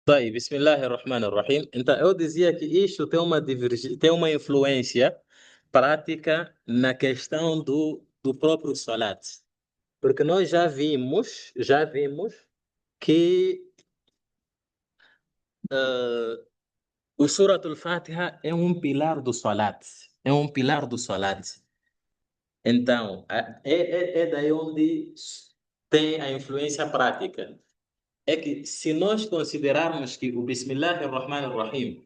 طيب, Bismillahirrahmanirrahim. Então, eu dizia que isto tem uma influência prática na questão do próprio salat. Porque nós já vimos que o Surat al-Fatiha é um pilar do salat. É um pilar do salat. Então, é daí onde tem a influência prática. É que se nós considerarmos que o Bismillahirrahmanirrahim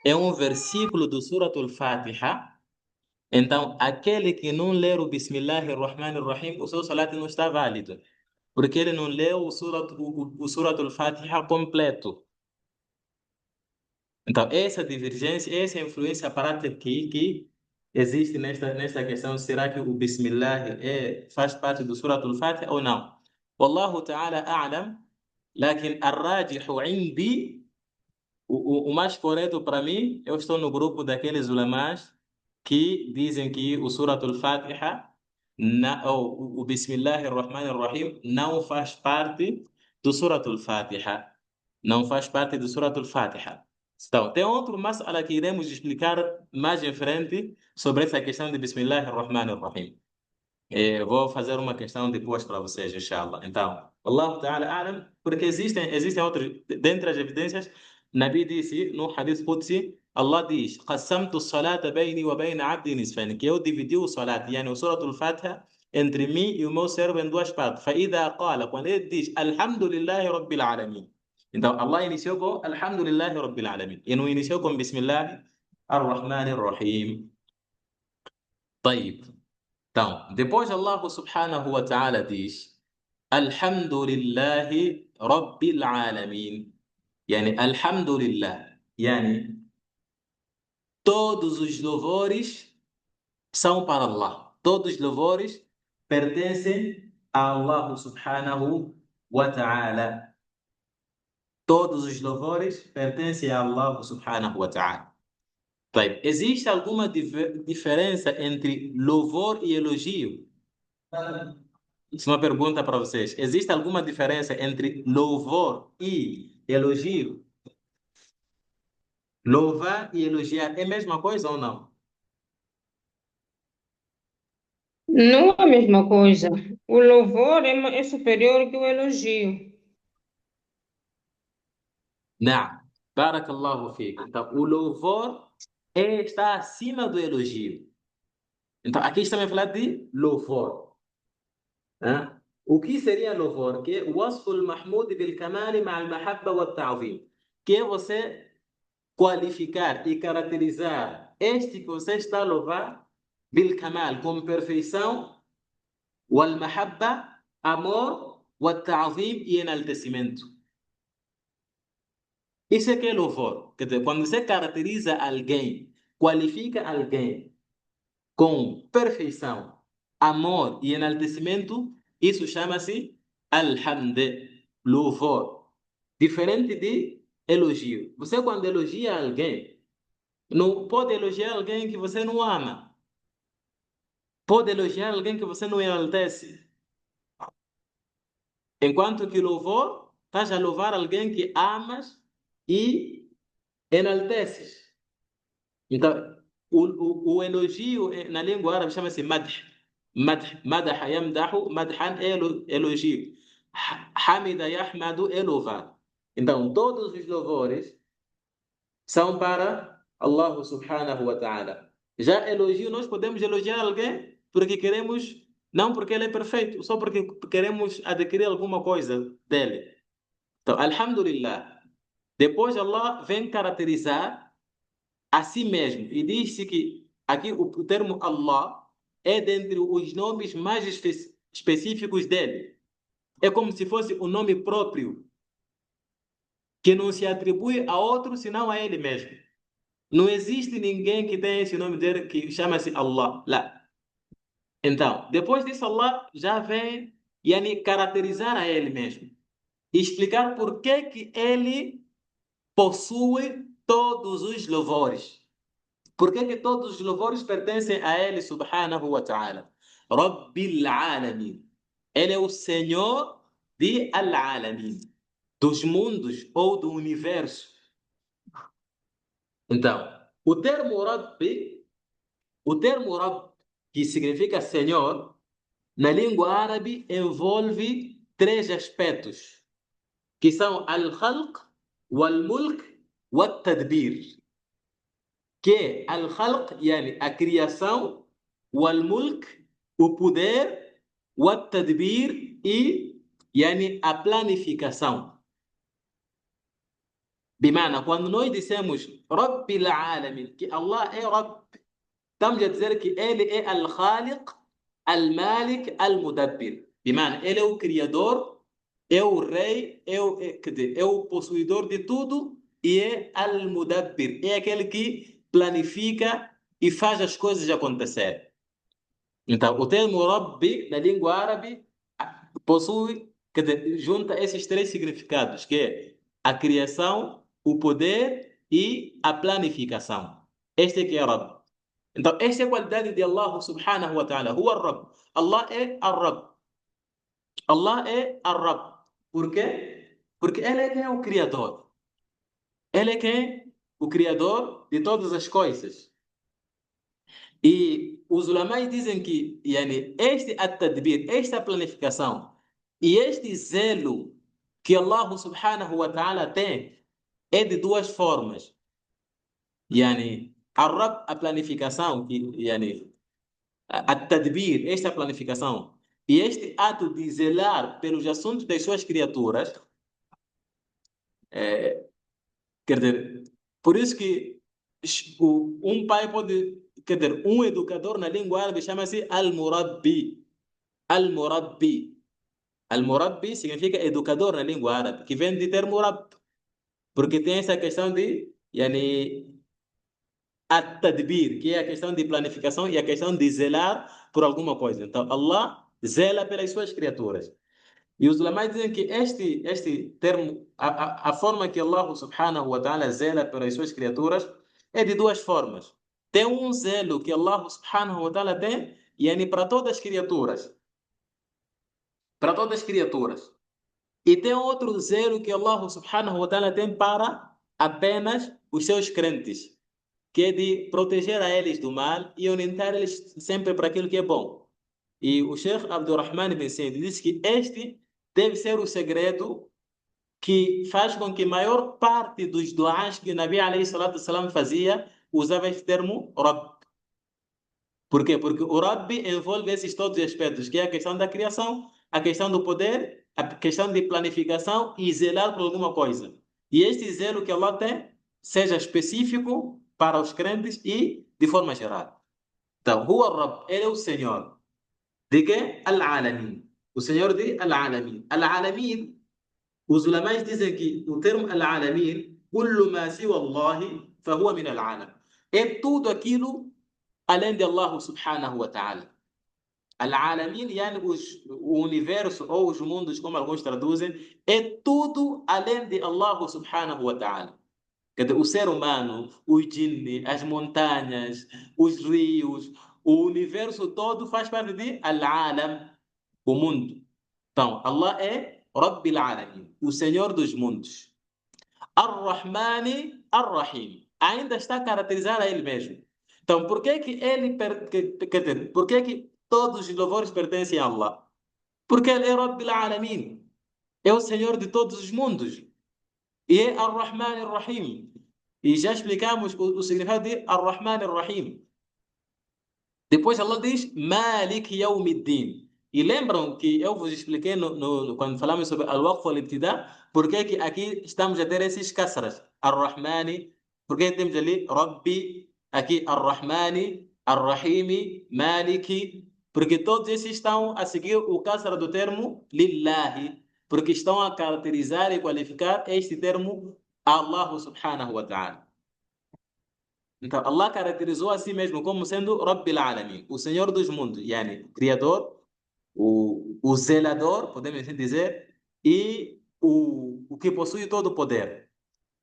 é um versículo do Surat al-Fatiha, então aquele que não ler o Bismillahirrahmanirrahim, o seu salat não está válido, porque ele não leu o Surat al-Fatiha completo. Então, essa divergência, essa influência prática que existe nesta questão, será que o Bismillah faz parte do Surat al-Fatiha ou não? Wallahu ta'ala a'lam, لكن الراجح عندي o mais correto para mim, eu estou no grupo daqueles ulamás que dizem que o Surat al-Fatiha, ou o Bismillahirrahmanirrahim, não faz parte do Surat al-Fatiha. Não faz parte do Surat al-Fatiha. Então, tem outro mas'ala que iremos explicar mais em frente sobre essa questão de Bismillahirrahmanirrahim. Vou fazer uma questão depois para vocês, inshallah. Então, Allah Ta'ala A'lam, porque existem outros, dentre as evidências, Nabi disse no Hadith Qudsi, Allah diz: "Qassamtu as-salata bayni wa bayna 'abdi nisfayn", que eu dividi o salat, yani o Suratul Fatiha, entre mim e o meu servo em duas partes. فإذا قال, quando ele diz Alhamdulillahi Rabbil Alamin. Então, Allah iniciou com Alhamdulillahi Rabbil Alamin. E não iniciou com Bismillah ar-Rahman ar-Rahim. طيب. Então, depois Allah subhanahu wa ta'ala diz Alhamdulillahi Rabbil Alamin. Yani, Alhamdulillah. Yani, todos os louvores são para Allah. Todos os louvores pertencem a Allah subhanahu wa ta'ala. Todos os louvores pertencem a Allah subhanahu wa ta'ala. طيب, existe alguma diferença entre louvor e elogio? Isso é uma pergunta para vocês. Existe alguma diferença entre louvor e elogio? Louvar e elogiar é a mesma coisa ou não? Não é a mesma coisa. O louvor é superior que o elogio. Não. Barakallahu fiik. Então, o louvor está acima do elogio. Então, aqui estamos a falar de louvor. Hã? O que seria louvor? Que é o wasful mahmud bil kamali ma'al mahabba wa ta'zim. Que é você qualificar e caracterizar este que você está a louvar bil kamal, com perfeição, wal mahabba, amor, wa ta'zim e enaltecimento. Isso é que é louvor. Quer dizer, quando você caracteriza alguém, qualifica alguém com perfeição, amor e enaltecimento, isso chama-se alhamd, louvor. Diferente de elogio. Você, quando elogia alguém, não pode elogiar alguém que você não ama. Pode elogiar alguém que você não enaltece. Enquanto que louvor, estás a louvar alguém que amas e enalteces. Então, o elogio na língua árabe chama-se madh. Madh, madaha yamdahu, madhan é elogio. Hamida yahmadu é louvar. Então, todos os louvores são para Allah subhanahu wa ta'ala. Já elogio, nós podemos elogiar alguém porque queremos, não porque ele é perfeito, só porque queremos adquirir alguma coisa dele. Então, alhamdulillah. Depois Allah vem caracterizar a si mesmo e diz-se que aqui o termo Allah é dentre os nomes mais específicos dele. É como se fosse um nome próprio que não se atribui a outro senão a ele mesmo. Não existe ninguém que tenha esse nome dele que chama-se Allah. Lá. Então, depois disso, Allah já vem yani, caracterizar a ele mesmo e explicar por que ele possui todos os louvores. Por que todos os louvores pertencem a ele, subhanahu wa ta'ala? Rabbil alamin. Ele é o Senhor de al-alamin. dos mundos ou do universo. Então, o termo Rabb, que significa Senhor, na língua árabe envolve três aspectos, que são al-khalq, wal-mulk, wal-tadbir. Que é al-khalq, yani a criação, wal-mulk, o poder, wal-tadbir e yani a planificação. Bimana, quando nós dissemos Rabbil Alamin, que Allah é Rabb, estamos a dizer que Ele é Al-Khaliq, Al-Malik, Al-Mudabbir. Bimana, Ele é o Criador, é o Rei, quer dizer, é o possuidor de tudo e é Al-Mudabbir. É aquele que planifica e faz as coisas acontecer. Então, o termo Rabbi, na língua árabe, possui, quer dizer, junta esses três significados, que é a criação, o poder e a planificação. Este é que é Rabb. Então, esta é a qualidade de Allah subhanahu wa ta'ala. Huwa Rabb. Allah é Ar-Rabb. Allah é Ar-Rabb. Por quê? Porque Ele é quem é o Criador. Ele é quem é o Criador de todas as coisas. E os ulamais dizem que yani, este at-tadbir, esta planificação e este zelo que Allah subhanahu wa ta'ala tem é de duas formas. Yani, a planificação, yani, at-tadbir, esta planificação e este ato de zelar pelos assuntos das suas criaturas, quer dizer, por isso que um pai pode, quer dizer, um educador na língua árabe chama-se al-murabbi. Al-murabbi. Al-murabbi significa educador na língua árabe, que vem de termo rab, porque tem essa questão de yani, at-tadbir, que é a questão de planificação e a questão de zelar por alguma coisa. Então, Allah zela pelas suas criaturas. E os ulamais dizem que este termo, a forma que Allah subhanahu wa ta'ala zela pelas suas criaturas é de duas formas. Tem um zelo que Allah subhanahu wa ta'ala tem, yani, para todas as criaturas. Para todas as criaturas. E tem outro zelo que Allah subhanahu wa ta'ala tem para apenas os seus crentes, que é de proteger a eles do mal e orientar eles sempre para aquilo que é bom. E o Sheikh Abdurrahman bin Said disse que este deve ser o segredo que faz com que a maior parte dos duás que o Nabi alayhi salatu salam fazia usava este termo Rabb. Por quê? Porque o Rabbi envolve esses todos os aspectos, que é a questão da criação, a questão do poder, a questão de planificação e zelar por alguma coisa. E este zelo que Allah tem, seja específico para os crentes e de forma geral. Então, Huwa Rabb, Ele é o Senhor. De quê? Al-Alamin. O Senhor de Al-Alamin. Al-Alamin, os ulamais dizem que o termo Al-Alamin, kullu ma siwa Allahi, fahuwa min al-alam. É tudo aquilo além de Allah subhanahu wa ta'ala. Al-Alamin, yani o universo ou os mundos, como alguns traduzem, é tudo além de Allah subhanahu wa ta'ala. Quer dizer, o ser humano, os jinni, as montanhas, os rios, o universo todo faz parte de Al-Alam, o mundo. Então, Allah é Rabbil Alamin, o Senhor dos mundos. Ar-Rahmani, Ar-Rahim. Ainda está a caracterizar a Ele mesmo. Então, por que que Ele, quer dizer, por que que todos os louvores pertencem a Allah? Porque Ele é Rabbil Alamin. É o Senhor de todos os mundos. E é Ar-Rahman Ar-Rahim. E já explicamos o significado de Ar-Rahman Ar-Rahim. Depois Allah diz Malik Yawmiddin. E lembram que eu vos expliquei quando falamos sobre Al-Waqf wal-Ibtida, porque que aqui estamos a ter esses kasras. Ar-Rahmani, porque temos ali Rabbi, aqui Ar-Rahmani, Ar-Rahimi, Maliki, porque todos esses estão a seguir o kasra do termo Lillahi, porque estão a caracterizar e qualificar este termo Allah subhanahu wa ta'ala. Então, Allah caracterizou a si mesmo como sendo Rabbil Alamin, o Senhor dos mundos, yani, o Criador, o zelador, podemos assim dizer, e o que possui todo o poder.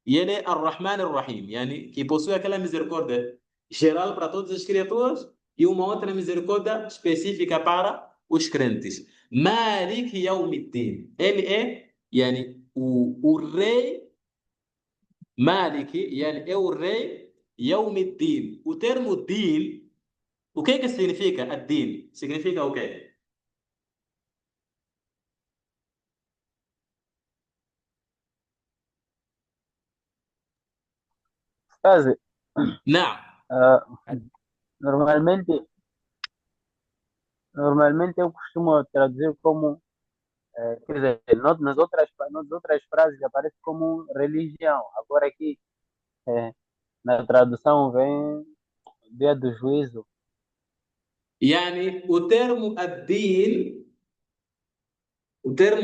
E ele é Ar-Rahman Ar-Rahim, yani, que possui aquela misericórdia geral para todas as criaturas e uma outra misericórdia específica para os crentes. Malik Yawmiddin. Ele é, yani, o rei Maliki, yani é o rei Yawmiddin. O termo din, o que significa ad-din? Significa o quê? Quase, Não. ah, normalmente, normalmente eu costumo traduzir como, quer dizer, nas outras frases aparece como religião. Agora aqui, eh, na tradução vem dia do juízo. يعني o termo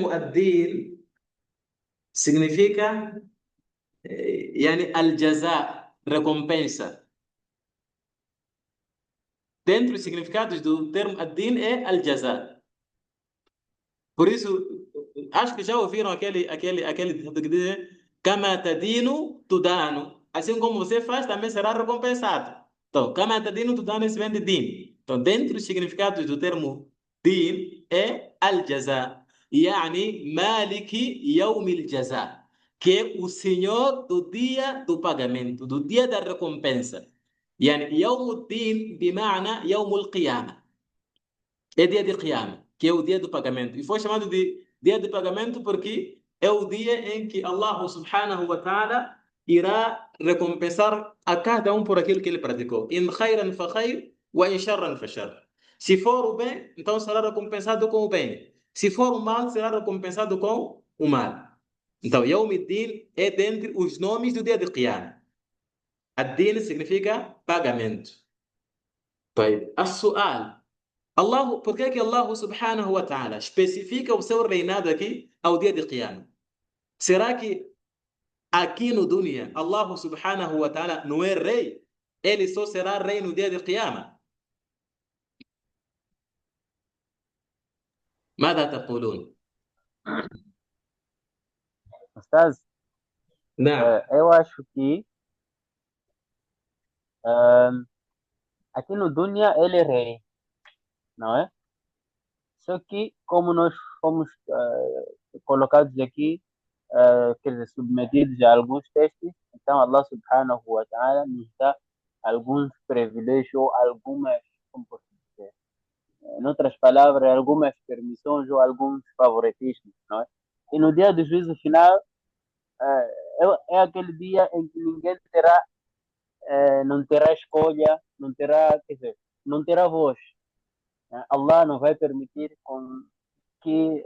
ad-din significa يعني al-jaza, recompensa. Dentro dos significados do termo ad-din é al-jaza. Por isso, acho que já ouviram aquele ditado que diz: Kama tadinu, tudano. Assim como você faz, também será recompensado. Então, Kama tadinu, tudano, isso vem de din. Então, dentro dos significados do termo din é al-jaza. Yani Maliki Yawmil Jaza, que é o senhor do dia do pagamento, do dia da recompensa. Yani Yawmuddin, bimana Yawmul Qiyamah. É dia de Qiyamah, que é o dia do pagamento. E foi chamado de dia de pagamento porque é o dia em que Allah subhanahu wa ta'ala irá recompensar a cada um por aquilo que ele praticou. In khayran fa khayr, wa in sharran fa shar. Se for o bem, então será recompensado com o bem. Se for o mal, será recompensado com o mal. Então, Yawm al-Din é dentre os nomes do dia de Qiyamah. Ad-Din significa pagamento. طيب السؤال Allah, por que que Allah subhanahu wa ta'ala especifica o seu reinado aqui ao dia de Qiyamah? Será que aqui no dunya Allah subhanahu wa ta'ala não é rei? Ele só será rei no dia de Qiyamah? ماذا تقولون؟ Mas, نعم. eu acho que ah, aqui no Dunya ele é rei, não é? Só que como nós fomos colocados aqui, quer dizer, submetidos a alguns testes, então Allah subhanahu wa ta'ala nos dá alguns privilégios ou algumas, como posso dizer, em outras palavras, algumas permissões ou alguns favoritismos, não é? E no dia do juízo final, é aquele dia em que ninguém terá, não terá escolha, não terá, quer dizer, não terá voz. Né? Allah não vai permitir que,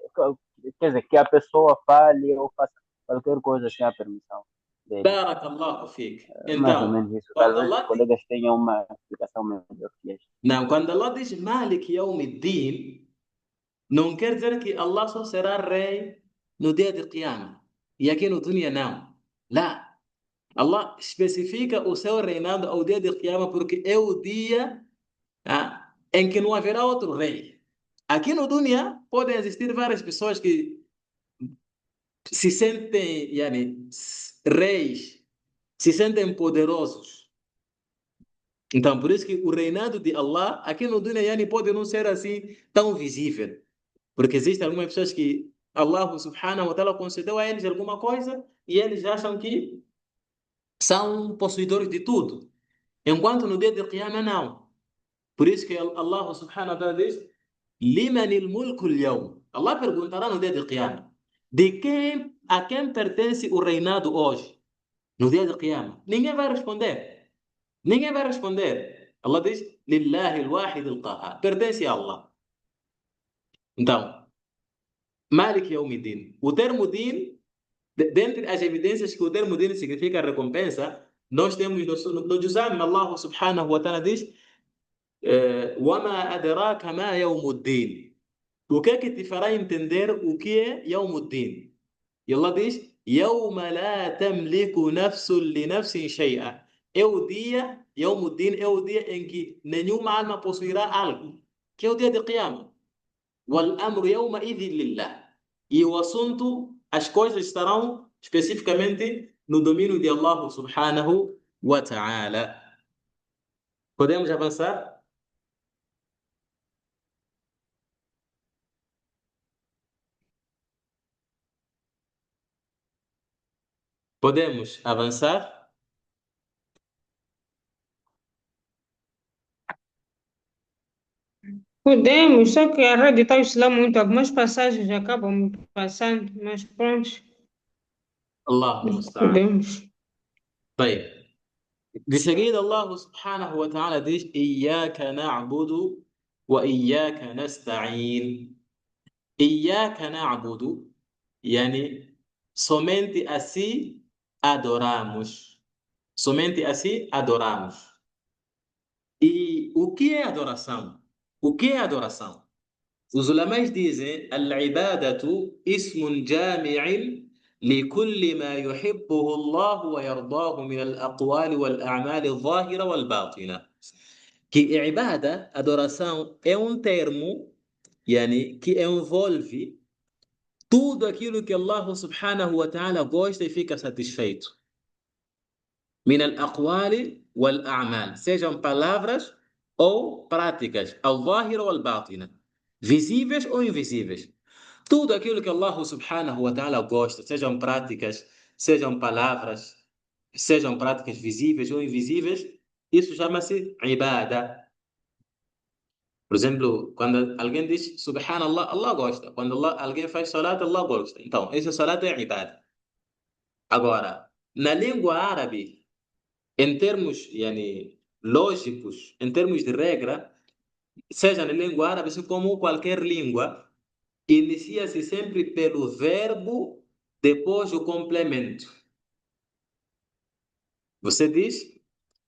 quer dizer, que a pessoa fale ou faça qualquer coisa sem a permissão dele. بارك الله فيك. É mais ou Então, menos isso. quando Talvez os Allah diz, colegas tenham uma explicação melhor que esta. não, quando Allah diz Malik Yawmiddin, não quer dizer que Allah só será rei no dia de Qiyamah. E aqui no dunya não. Lá. Allah especifica o seu reinado ao dia de Qiyamah porque é o dia em que não haverá outro rei. Aqui no dunya podem existir várias pessoas que se sentem yani, reis, se sentem poderosos. Então, por isso que o reinado de Allah aqui no dunya yani, pode não ser assim tão visível. Porque existem algumas pessoas que Allah subhanahu wa ta'ala concedeu a eles alguma coisa e eles acham que são possuidores de tudo. Enquanto no dia de Qiyamah não. Por isso que Allah subhanahu wa ta'ala diz: Limanil mulku al-yawm. Allah perguntará no dia de Qiyamah: a quem pertence o reinado hoje? No dia de Qiyamah. Ninguém vai responder. Ninguém vai responder. Allah diz: Lillahi al-wahid al-qahar. Pertence a Allah. Então, Malik Yawmiddin. O termo din, dentre as evidências que o termo din significa recompensa, nós temos no Juzam, Allah subhanahu wa ta'ala diz: وما أدراك ما يوم الدين. O que é que te fará entender o que é يوم الدين? E Allah diz: يوم لا تملك نفس لنفس شيئا. É o dia, يوم الدين é o dia em que nenhuma alma possuirá algo, que é o dia de Qiyamah. والأمر يومئذ لله. E o assunto, as coisas estarão especificamente no domínio de Allah subhanahu wa ta'ala. Podemos avançar? Podemos avançar? Podemos, só que a rede está a oscilar muito. Algumas passagens acabam me passando, mas pronto, Allahu musta'an. podemos. طيب. De seguida, Allah subhanahu wa ta'ala diz: Iyaka na'budu wa iyaka nasta'in. Iyaka na'budu, yani somente assim adoramos. Somente assim adoramos. E o que é adoração? O que é adoração? Os ulamais dizem: Al-ibadatu ismun jami'in لكل ما يحبه الله ويرضاه من الأقوال والأعمال الظاهرة والباطنة. Que ibada, adoração, é um termo, yani, que envolve tudo aquilo que Allah subhanahu wa ta'ala gosta e fica satisfeito. من الأقوال والأعمال, sejam palavras ou práticas, al-zahira wal-batina, visíveis ou invisíveis. Tudo aquilo que Allah subhanahu wa ta'ala gosta, sejam palavras, sejam práticas visíveis ou invisíveis, isso chama-se ibada. Por exemplo, quando alguém diz subhanallah, Allah gosta. Quando alguém faz salat, Allah gosta. Então, esse salat é ibada. Agora, na língua árabe, em termos yani, lógicos, em termos de regra, seja na língua árabe, assim como qualquer língua, inicia-se sempre pelo verbo depois o complemento. Você diz,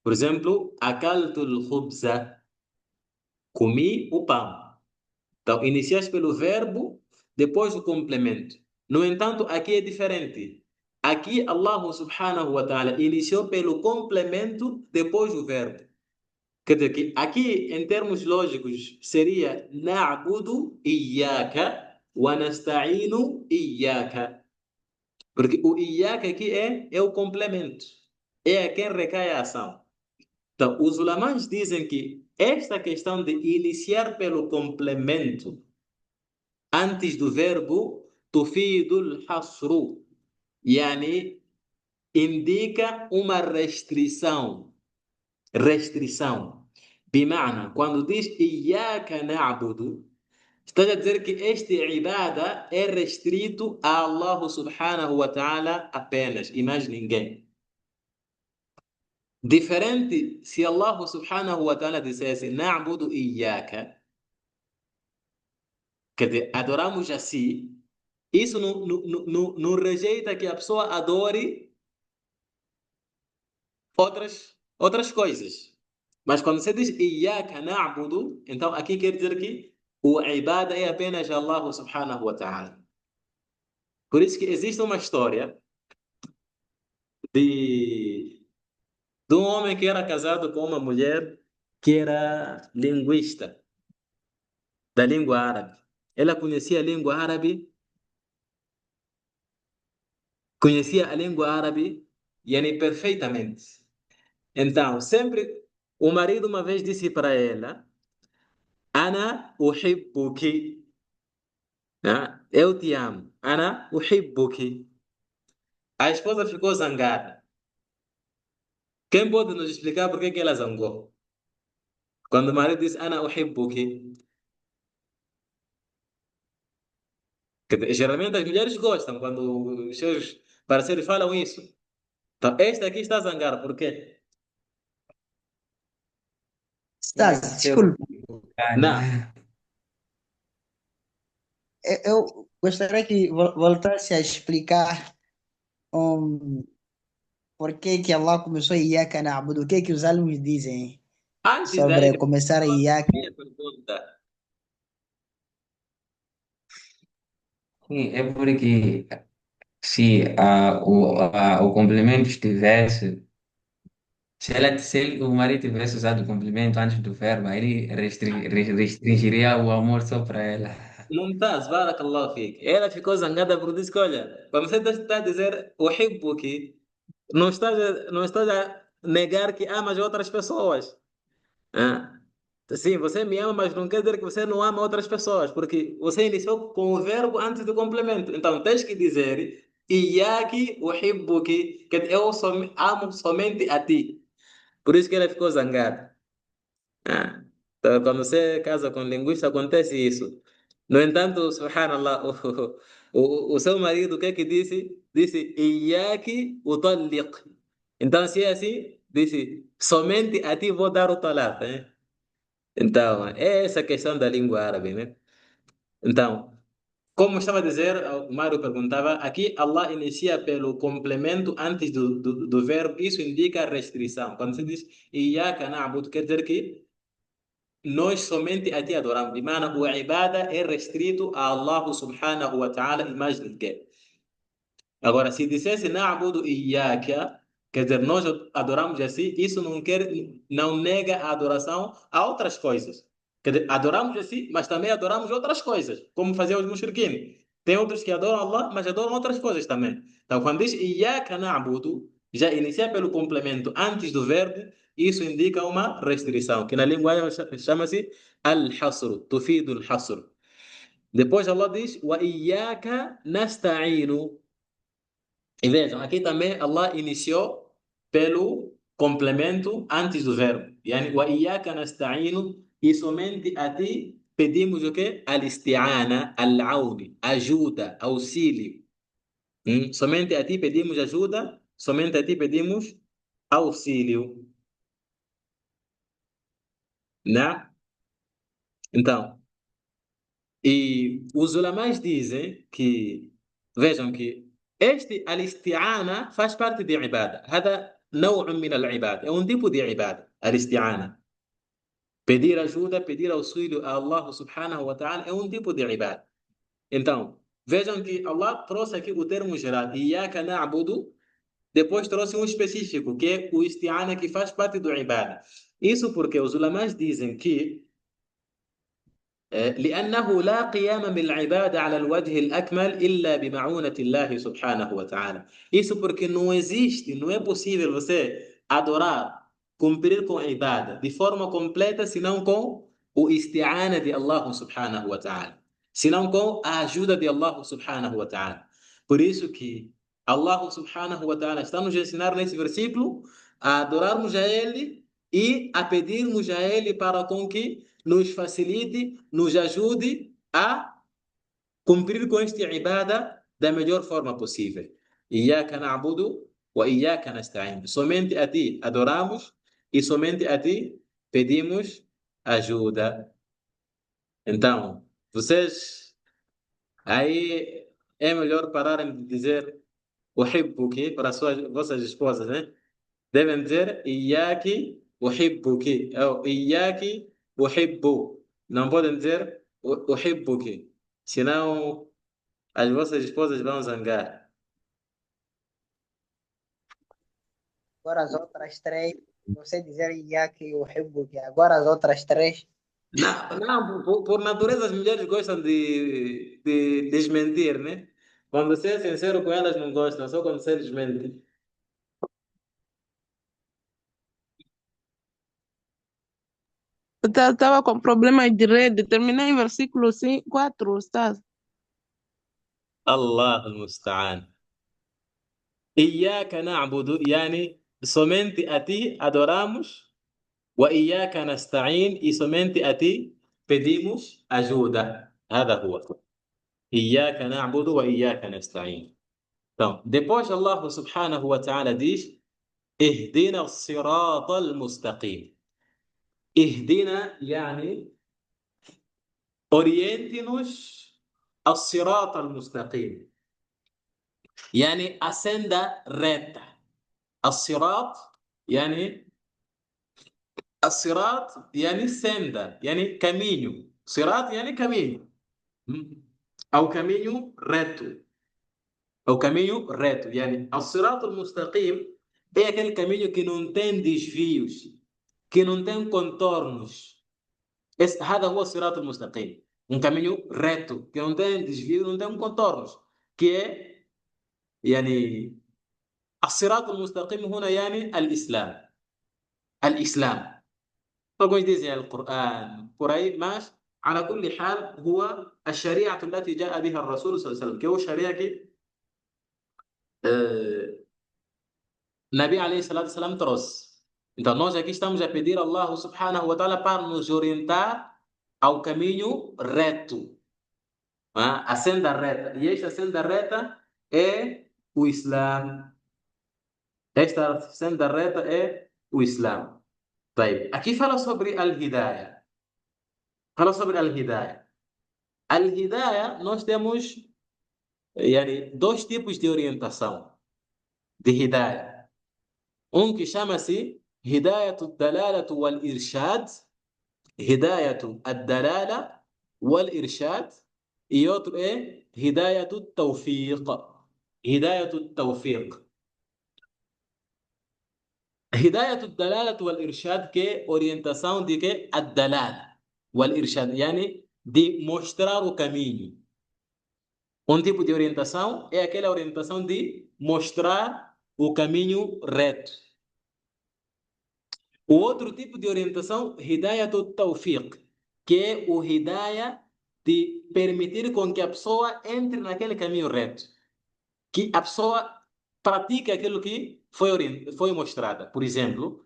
por exemplo, akaltul khubza, comi o pão. Então, inicias pelo verbo, depois o complemento. No entanto, aqui é diferente. Aqui, Allah subhanahu wa ta'ala iniciou pelo complemento, depois o verbo. Quer dizer que aqui, em termos lógicos, seria na'budu iyyaka wa nasta'inu iyyaka. Porque o iyyaka aqui é o complemento. É a quem recai a ação. Então, os ulamãs dizem que esta questão de iniciar pelo complemento antes do verbo tufidul hasru, yani indica uma restrição. Restrição. Bimana, quando diz Iyaka na'budu, está a dizer que este ibada é restrito a Allah subhanahu wa ta'ala apenas, e mais ninguém. Diferente se Allah subhanahu wa ta'ala dissesse na'budu Iyaka, quer dizer, adoramos a si, isso não rejeita que a pessoa adore outras coisas. Mas quando você diz Iyaka na'budu, então aqui quer dizer que o ibada é apenas Allah subhanahu wa ta'ala. Por isso que existe uma história de, de um homem que era casado com uma mulher que era linguista da língua árabe. Ela conhecia a língua árabe yani, perfeitamente. Então, sempre o marido uma vez disse para ela: Ana uhibbuki. Eu te amo. Ana uhibbuki. A esposa ficou zangada. Quem pode nos explicar por que ela zangou? Quando o marido disse Ana uhibbuki. Geralmente as mulheres gostam quando os seus parceiros falam isso. Então, esta aqui está zangada. Por quê? Estás, desculpe, Não. eu gostaria que voltasse a explicar por que Allah começou Iyaka na'budu, o que os alunos dizem Antes daí, sobre começar a Iyaka. minha pergunta. Sim, é porque se o complemento estivesse, se o marido tivesse usado o complemento antes do verbo, aí ele restringiria o amor só para ela. Mumtaz, barakallahu fique. Ela ficou zangada por isso que, olha, quando você está a dizer uhibbuki, não estás a negar que amas outras pessoas. Ah, sim, você me ama, mas não quer dizer que você não ama outras pessoas, porque você iniciou com o verbo antes do complemento. Então, tens que dizer Iyaki uhibbuki, que eu amo somente a ti. Por isso que ele ficou zangado. Ah, então, quando você casa com linguista, acontece isso. No entanto, subhanallah, o seu marido, o que é que disse? Disse, Iyaki utalliq. Então, se é assim, disse, somente a ti vou dar o talaq, né? Então, é essa questão da língua árabe, né? Então, como estava a dizer, o Mário perguntava, aqui Allah inicia pelo complemento antes do verbo, isso indica restrição. Quando se diz, Iyaka na'budu, quer dizer que nós somente a ti adoramos. De maana, o ibada é restrito a Allah subhanahu wa ta'ala e mais ninguém. Agora, se dissesse na'budu iyyaka, quer dizer, nós adoramos assim, isso não nega a adoração a outras coisas. Quer dizer, adoramos assim, mas também adoramos outras coisas, como faziam os mushrikin. Tem outros que adoram Allah, mas adoram outras coisas também. Então, quando diz iyyaka na'budu, já inicia pelo complemento antes do verbo, isso indica uma restrição, que na linguagem chama-se al-hasr, tufidu al-hasr. Depois Allah diz, wa iyyaka nasta'inu. E vejam, aqui também Allah iniciou pelo complemento antes do verbo. Yani, wa iyyaka nasta'inu, e somente a ti pedimos o quê? Al-isti'ana, al-auni, ajuda, auxílio. Somente a ti pedimos ajuda, somente a ti pedimos auxílio. Né? Então, e os ulamais dizem que, vejam que este al-isti'ana faz parte de ibada. هذا نوع من العبادة. É um tipo de ibada, al-isti'ana. Pedir ajuda, pedir auxílio a Allah subhanahu wa ta'ala é um tipo de ibada. Então, vejam que Allah trouxe aqui o termo geral, Iyaka na'budu, depois trouxe um específico, que é o isti'ana, que faz parte do ibada. Isso porque os ulamais dizem que لأنه لا قيام بالعبادة على الوجه الأكمل إلا بمعونة الله سبحانه وتعالى. Isso porque não existe, não é possível você adorar, cumprir com a ibada de forma completa, senão com o isti'ana de Allah subhanahu wa ta'ala, senão com a ajuda de Allah subhanahu wa ta'ala. Por isso que Allah subhanahu wa ta'ala está nos ensinar nesse versículo a adorarmos a Ele e a pedirmos a Ele para com que nos facilite, nos ajude a cumprir com este ibada da melhor forma possível. Iyaka na'budu wa iyaka nasta'in. Somente a ti adoramos e somente a ti pedimos ajuda. Então, vocês aí é melhor pararem de dizer uhibbuki para vossas esposas, né? Devem dizer Iyaki uhibbuki ou Iyaki uhibbu. Não podem dizer uhibbuki, senão as vossas esposas vão zangar. Agora as outras três, você dizer Iaki o Hibuki, agora as outras três. Não, por natureza as mulheres gostam de desmentir, né? Quando você é sincero com elas, não gostam, só quando você desmente. Estava com problemas de rede. Terminei em versículo 4, está? Allah al-musta'an. Iyaka na'budu, yani somente a ti adoramos. وإياك نستعين e somente a ti pedimos ajuda. هذا هو. إياك نعبد وإياك نستعين. Então, depois Allah subhanahu wa ta'ala diz اهدنا الصراط المستقيم. اهدنا يعني oriente-nos الصراط المستقيم. يعني a senda reta. الصراط يعني الصراط يعني senda يعني caminho. صراط يعني caminho. Ao caminho reto. Ao caminho reto. Yani, al-sirat al-mustaqim é aquele caminho que não tem desvios, que não tem contornos. هذا هو الصراط المستقيم. Um caminho reto, que não tem desvios, não tem contornos. Que é, يعني, الصراط المستقيم هنا يعني الإسلام. الإسلام. alguns dizem القرآن por aí, mas على كل حال هو الشريعة التي جاء بها الرسول صلى الله عليه وسلم que é o sharia que Nabi alayhi salatu wasalam trouxe. Então, nós aqui estamos a pedir a Allah subhanahu wa ta'ala para nos orientar ao caminho reto, a senda reta. E esta senda reta é o Islã. Esta senda reta é o Islã. Bem, aqui fala sobre Al-Hidayah. Fala sobre Al-Hidayah. Al-Hidayah, nós temos dois tipos de orientação de Hidayah. Que chama-se Hidayatu Dalalatu wal Irshad, Hidayatu Ad-Dalala wal Irshad, e outro é Hidayatu Tawfiq. Hidayatu Tawfiq. Hidayatu Dalalatu wal Irshad, que é orientação de que Ad-Dalala wal Irshad, de mostrar o caminho. Tipo de orientação é aquela orientação de mostrar o caminho reto. O outro tipo de orientação, Hidayatu Tawfiq, que é o Hidayah de permitir com que a pessoa entre naquele caminho reto. Que a pessoa pratique aquilo que foi mostrada, por exemplo.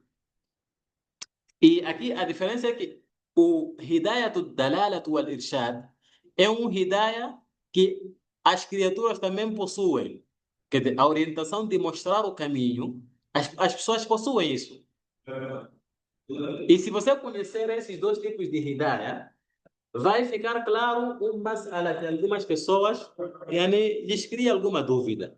E aqui a diferença é que o Hidayatu Dalalatu wal Irshad é um Hidayah que as criaturas também possuem. Quer dizer, a orientação de mostrar o caminho, as pessoas possuem isso. E se você conhecer esses dois tipos de Hidayah, vai ficar claro que algumas pessoas lhes cria alguma dúvida.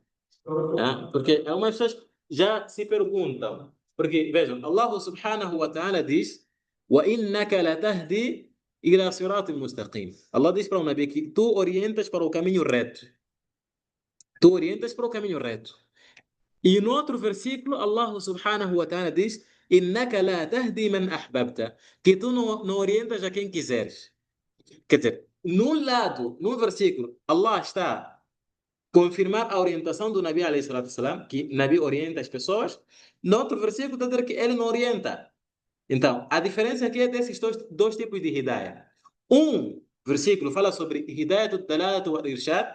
Porque algumas pessoas já se perguntam. Porque, vejam, Allah subhanahu wa ta'ala diz: وَإِنَّكَ لَتَهْدِي إِلَى صِرَاطٍ مُسْتَقِيمٍ. Allah diz para o Nabi que tu orientas para o caminho reto. Tu orientas para o caminho reto. E no outro versículo, Allah subhanahu wa ta'ala diz: إِنَّكَ لَا تَهْدِي مَنْ أَحْبَبْتَ. Que tu não orientas a quem quiseres. Quer dizer, num versículo, Allah está confirmar a orientação do Nabi alayhi salatu wasalam, que Nabi orienta as pessoas. No outro versículo está a dizer que ele não orienta. Então, a diferença aqui é desses dois tipos de Hidayah. Versículo fala sobre Hidayatu Dalalatu wal Irshad,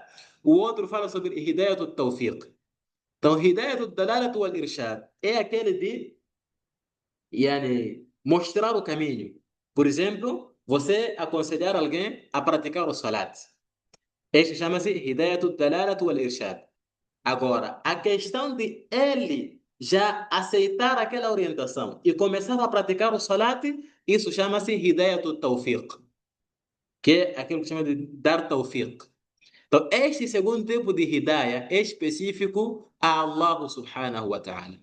o outro fala sobre Hidayatu Tawfiq. Então, Hidayatu Dalalatu wal Irshad é aquele de mostrar o caminho. Por exemplo, você aconselhar alguém a praticar o salat. Este chama-se Hidayatu Dalalatu wal Irshad. Agora, a questão de ele já aceitar aquela orientação e começar a praticar o salat, isso chama-se Hidayatu Tawfiq, que é aquilo que chama de dar Tawfiq. Então, este segundo tipo de Hidayah é específico a Allah subhanahu wa ta'ala.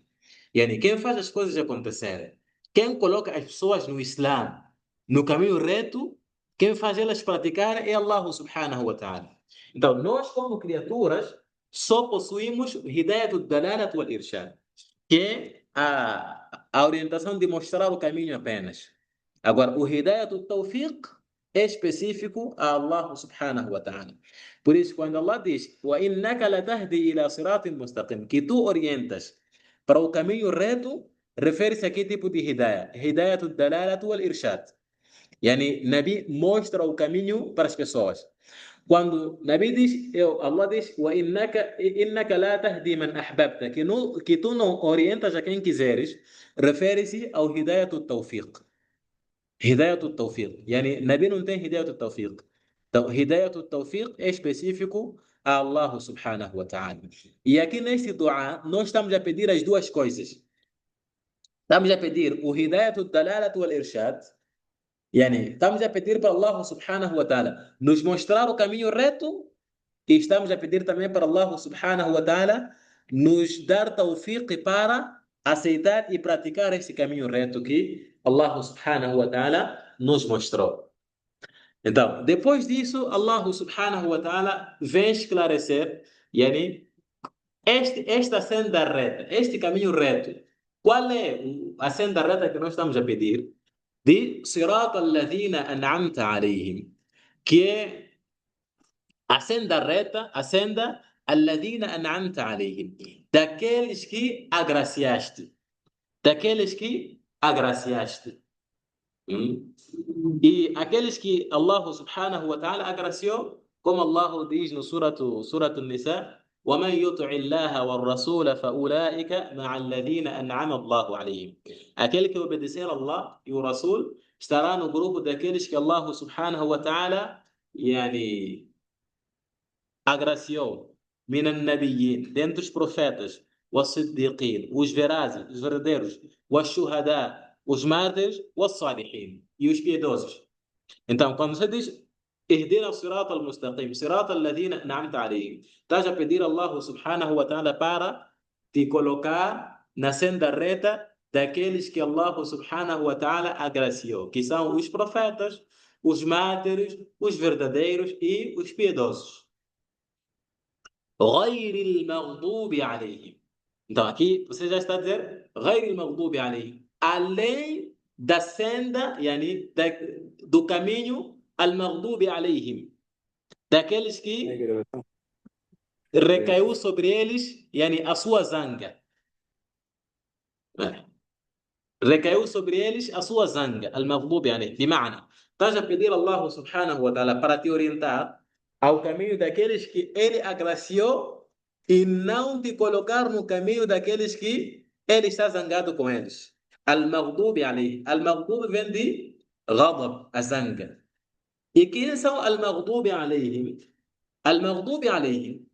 Quem faz as coisas acontecerem, quem coloca as pessoas no Islã, no caminho reto, quem faz elas praticarem é Allah subhanahu wa ta'ala. Então, nós como criaturas só possuímos Hidayatu Dalalat wal Irshad, que é a orientação de mostrar o caminho apenas. Agora, o Hidayatu Tawfiq é específico a Allah subhanahu wa ta'ala. Por isso, quando Allah diz وَإِنَّكَ لَتَهْدِي إِلَى صِرَاطٍ مُسْتَقِيمٍ, que tu orientas para o caminho reto, refere-se a que tipo de Hidayah? Hidayatu Dalalat wal Irshad. Nabi mostra o caminho para as pessoas. Quando Nabi diz, Allah diz, وَإِنَّكَ لَا تَهْدِي مَنْ أَحْبَبْتَ, que tu não orientas a quem quiseres, refere-se ao Hidayatu Tawfiq. Hidayatu Tawfiq. Nabi não tem Hidayatu Tawfiq. Então, Hidayatu Tawfiq é específico a Allah subhanahu wa ta'ala. E aqui neste dua, nós estamos a pedir as duas coisas. Estamos a pedir o Hidayatu Dalalat wal Irshad. Estamos a pedir para Allah subhanahu wa ta'ala nos mostrar o caminho reto, e estamos a pedir também para Allah subhanahu wa ta'ala nos dar tawfiq para aceitar e praticar esse caminho reto que Allah subhanahu wa ta'ala nos mostrou. Então, depois disso, Allah subhanahu wa ta'ala vem esclarecer esta senda reta, este caminho reto. Qual é a senda reta que nós estamos a pedir? De Sirat al-Ladhina an'amta alayhim, que é a senda reta, a senda al-Ladhina an'amta alayhim, daqueles que agraciaste. Daqueles que agraciaste. E aqueles que Allah subhanahu wa ta'ala agraciou, como Allah diz no Surat Nisa, ومن يطع الله والرسول فأولئك مع الذين أنعم الله عليهم. Aquele que obedecer a Allah e o Rasul estará no grupo daqueles que Allah subhanahu wa ta'ala يعني agraciou من النبيين dentre os profetas والصديقين os verazes, os verdadeiros والشهداء, os mártires والصالحين e os piedosos. Então, quando você diz اهدنا الصراط المستقيم صراط الذين أنعمت عليهم, estás a pedir a Allah subhanahu wa ta'ala para te colocar na senda reta daqueles que Allah subhanahu wa ta'ala agraciou, que são os profetas, os mártires, os verdadeiros e os piedosos. غير المغضوب عليهم. Então aqui você já está a dizer غير المغضوب عليهم, além da senda, yani do caminho المغضوب عليهم, daqueles que recaiu sobre eles, yani a sua zanga. Recaiu sobre eles a sua zanga, المغضوب عليهم. بمعنى, estás a pedir a Allah subhanahu wa ta'ala para te orientar ao caminho daqueles que ele agraciou e não te colocar no caminho daqueles que ele está zangado com eles. Al-Maghdub alayhi. Al-Maghdub vem de Ghadab, a zanga. E quem são Al-Maghdub alayhim? Al-Maghdub alayhim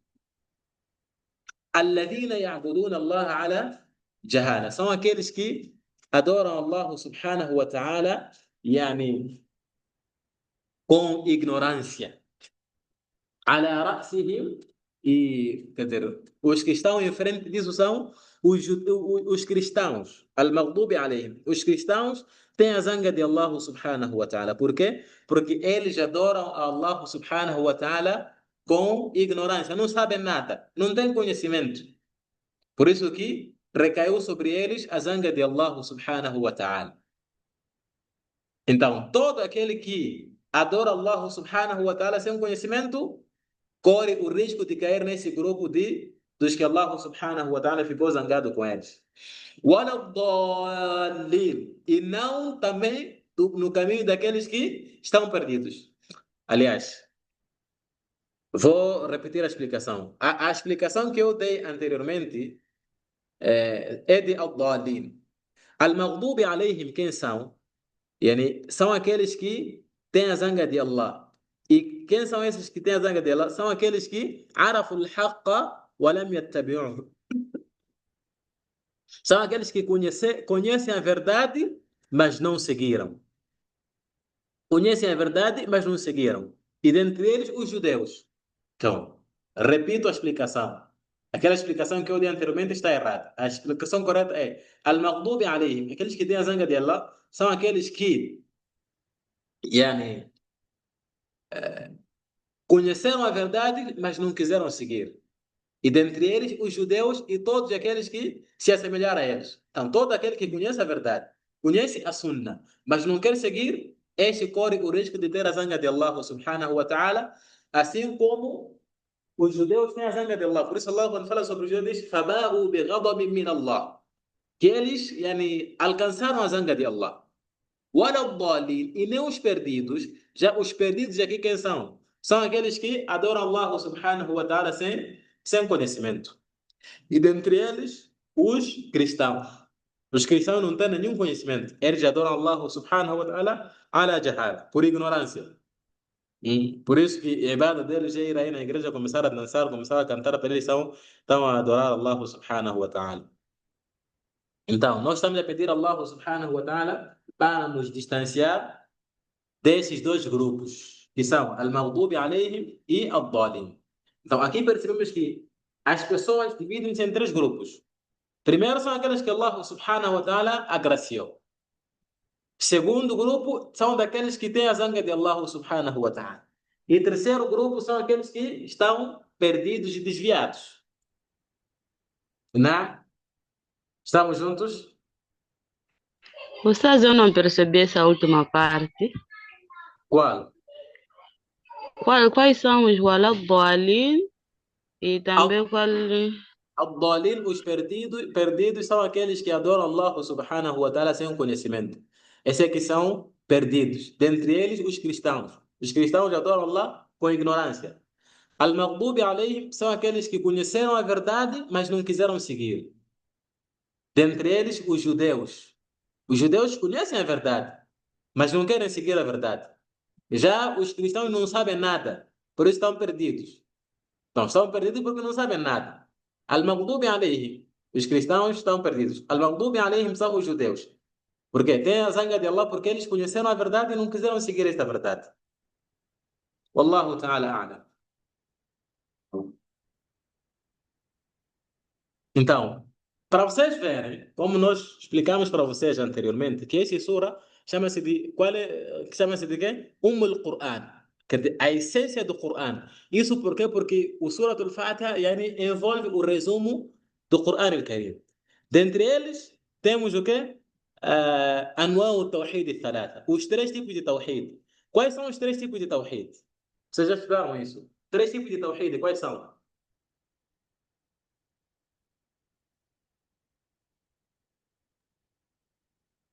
الذين يعبدون الله على جهالة. São aqueles que adoram Allah subhanahu wa ta'ala يعني com ignorância. على رأسهم, e quer dizer, os que estão em frente disso são os cristãos. Al-Maghdub alayhim. Os cristãos têm a zanga de Allah subhanahu wa ta'ala. Por quê? Porque eles adoram a Allah subhanahu wa ta'ala com ignorância, não sabem nada, não têm conhecimento. Por isso que recaiu sobre eles a zanga de Allah subhanahu wa ta'ala. Então, todo aquele que adora Allah subhanahu wa ta'ala sem conhecimento corre o risco de cair nesse grupo dos que Allah subhanahu wa ta'ala ficou zangado com eles. E não também no caminho daqueles que estão perdidos. Aliás, vou repetir a explicação. A explicação que eu dei anteriormente é de Al-Dalin. Al-Maghdub alayhim, quem são? Yani, são aqueles que têm a zanga de Allah. E quem são esses que têm a zanga de Allah? São aqueles que عرفوا الحق ولم يتبعوه. São aqueles que conhecem a verdade, mas não seguiram. Conhecem a verdade, mas não seguiram. E dentre eles, os judeus. Então, repito a explicação. Aquela explicação que eu dei anteriormente está errada. A explicação correta é Al-Maghdub alayhim. Aqueles que têm a zanga de Allah são aqueles que yani, conheceram a verdade, mas não quiseram seguir. E dentre eles, os judeus e todos aqueles que se assemelharam a eles. Então, todo aquele que conhece a verdade, conhece a Sunnah, mas não quer seguir, este corre o risco de ter a zanga de Allah subhanahu wa ta'ala, assim como os judeus têm a zanga de Allah. Por isso Allah, quando fala sobre os judeus, diz فَبَاءُوا بِغَضَبٍ مِّنَ اللَّهِ, que eles yani, alcançaram a zanga de Allah. وَلَا الضَّالِينَ, e nem os perdidos. Já os perdidos aqui quem são? São aqueles que adoram Allah subhanahu wa ta'ala sem conhecimento. E dentre eles, os cristãos. Os cristãos não têm nenhum conhecimento. Eles adoram Allah subhanahu wa ta'ala ala jahala, por ignorância. Por isso que a ibada deles é ir aí na igreja, começar a dançar, começar a cantar, para eles estão a adorar Allah subhanahu wa ta'ala. Então, nós estamos a pedir a Allah subhanahu wa ta'ala para nos distanciar desses dois grupos, que são Al-Maghdub alayhim e Al-Dalin. Então, aqui percebemos que as pessoas dividem-se em três grupos. Primeiro são aqueles que Allah subhanahu wa ta'ala agraciou. Segundo grupo são daqueles que têm a zanga de Allah subhanahu wa ta'ala. E terceiro grupo são aqueles que estão perdidos e desviados. Não? Estamos juntos? Ustaz, eu não percebi essa última parte. Qual? Quais são os Waladhalin e também qual... Al-Dalin, os perdidos são aqueles que adoram Allah subhanahu wa ta'ala sem conhecimento. Esses aqui são perdidos. Dentre eles, os cristãos. Os cristãos adoram Allah com ignorância. Al-Maghdubi alayhim são aqueles que conheceram a verdade, mas não quiseram seguir. Dentre eles, os judeus. Os judeus conhecem a verdade, mas não querem seguir a verdade. Já os cristãos não sabem nada, por isso estão perdidos. Então, estão perdidos porque não sabem nada. Al-Maghdubi alayhim, os cristãos estão perdidos. Al-Maghdubi alayhim são os judeus. Porque tem a zanga de Allah porque eles conheceram a verdade e não quiseram seguir esta verdade. Wallahu ta'ala a'lam. Então, para vocês verem, como nós explicamos para vocês anteriormente, que esse sura chama-se de chama-se de quê? Al-Qur'an, quer dizer, a essência do Qur'an. Isso por quê? Porque o Surah Al-Fatiha envolve o resumo do Qur'an Al-Karim. Dentre eles, temos o quê? Anwa'u al-Tawhid al-Thalatha, os três tipos de Tawhid. Quais são os três tipos de Tawhid? Vocês já estudaram isso? Três tipos de Tawhid, quais são?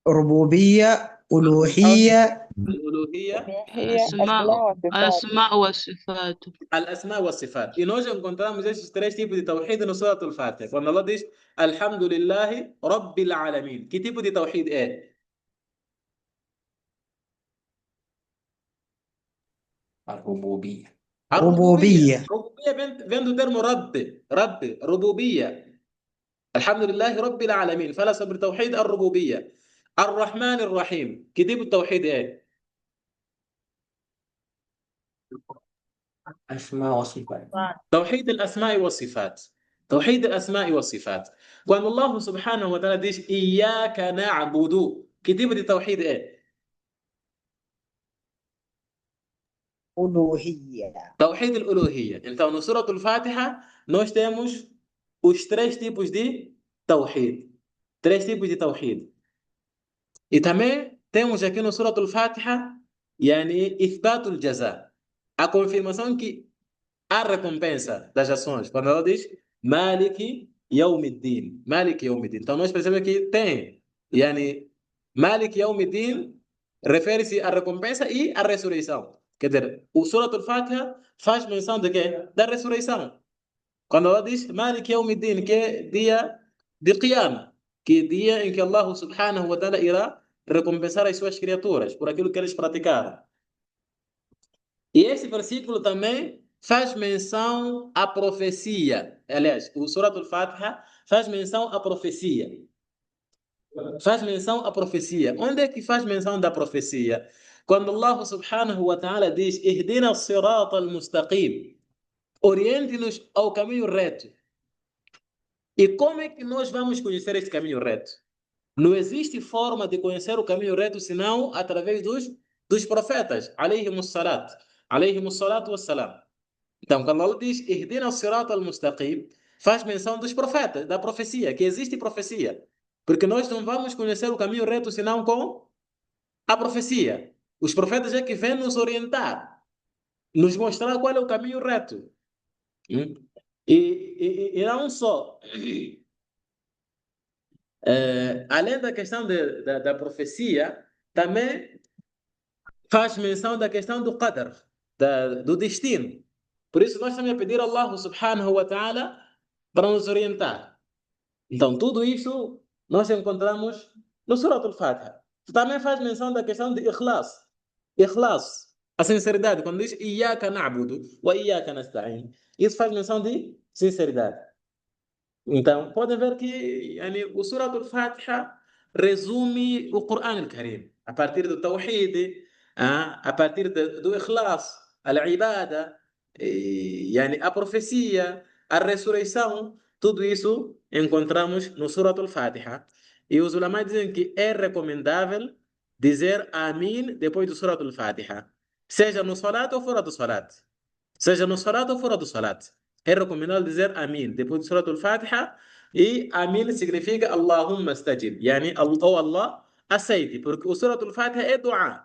ربوبية ألوهية Al-Uluhiyya, هي أسماء أسماء وصفات. الأسماء والصفات. al-Asma wa Sifat. E nós encontramos esses três tipos de Tawhid no Surah Al-Fatiha. Quando Allah diz Alhamdulillahi Rabbil Alamin. Que tipo de Tawhid é? الربوبية. A ربوبية Rububiyya vem do termo Rabb, Rububiyya. Alhamdulillahi Rabbil Alamin. Fala sobre Tawhid al-Rububiyya. Ar-Rahman Ar-Rahim. Que tipo de Tawhid é? أسماء وصفات. توحيد الأسماء والصفات. توحيد الأسماء والصفات. Quando Allah subhanahu wa ta'ala diz إياك نعبد, que tipo de tawhid é? ألوهية Tawhid al-Uluhiyya. Então, no Surah Al-Fatiha, nós temos os três tipos de tawhid. Três tipos de tawhid. E também temos aqui no Surah Al-Fatiha, إثبات الجزاء. A confirmação que há recompensa das ações. Quando ela diz Maliki Yawmiddin. Maliki Yawmiddin. Então nós percebemos que tem. Maliki Yawmiddin refere-se à recompensa e à ressurreição. Quer dizer, o Surah Al-Fatiha faz menção de quê? Da ressurreição. Quando ela diz Maliki Yawmiddin, que é dia de Qiyamah, que é dia em que Allah subhanahu wa ta'ala irá recompensar as suas criaturas por aquilo que eles praticaram. E esse versículo também faz menção à profecia. Aliás, o Surah Al-Fatiha faz menção à profecia. Faz menção à profecia. Onde é que faz menção da profecia? Quando Allah subhanahu wa ta'ala diz Ihdina as-sirat al-mustaqim, oriente-nos ao caminho reto. E como é que nós vamos conhecer esse caminho reto? Não existe forma de conhecer o caminho reto senão através dos profetas, alayhimus salatu wassalam. Então, quando Allah diz Ihdina as-sirat al-mustaqim, faz menção dos profetas, da profecia, que existe profecia. Porque nós não vamos conhecer o caminho reto senão com a profecia. Os profetas é que vêm nos orientar, nos mostrar qual é o caminho reto. E não só. Além da questão da profecia, também faz menção da questão do qadr, do destino. Por isso nós estamos a pedir a Allah subhanahu wa ta'ala para nos orientar. Então tudo isso nós encontramos no Surah Al-Fatiha. Também faz menção da questão de ikhlas. Ikhlas, a sinceridade. Quando diz Iyaka na'budu wa Iyaka nasta'in, isso faz menção de sinceridade. Então, podem ver que o Surah Al-Fatiha resume o Qur'an Al-Karim a partir do Tawhid, a partir do Ikhlas, al-Ibada, a profecia, a ressurreição, tudo isso encontramos no Surah Al-Fatiha. E os ulama dizem que é recomendável dizer Amin depois do Surah Al-Fatiha, seja no Salat ou fora do Salat. Seja no Salat ou fora do Salat. É recomendável dizer Amin depois do Surah Al-Fatiha, e Amin significa Allahumma stajib, ou Allah aceite, porque o Surah Al-Fatiha é dua.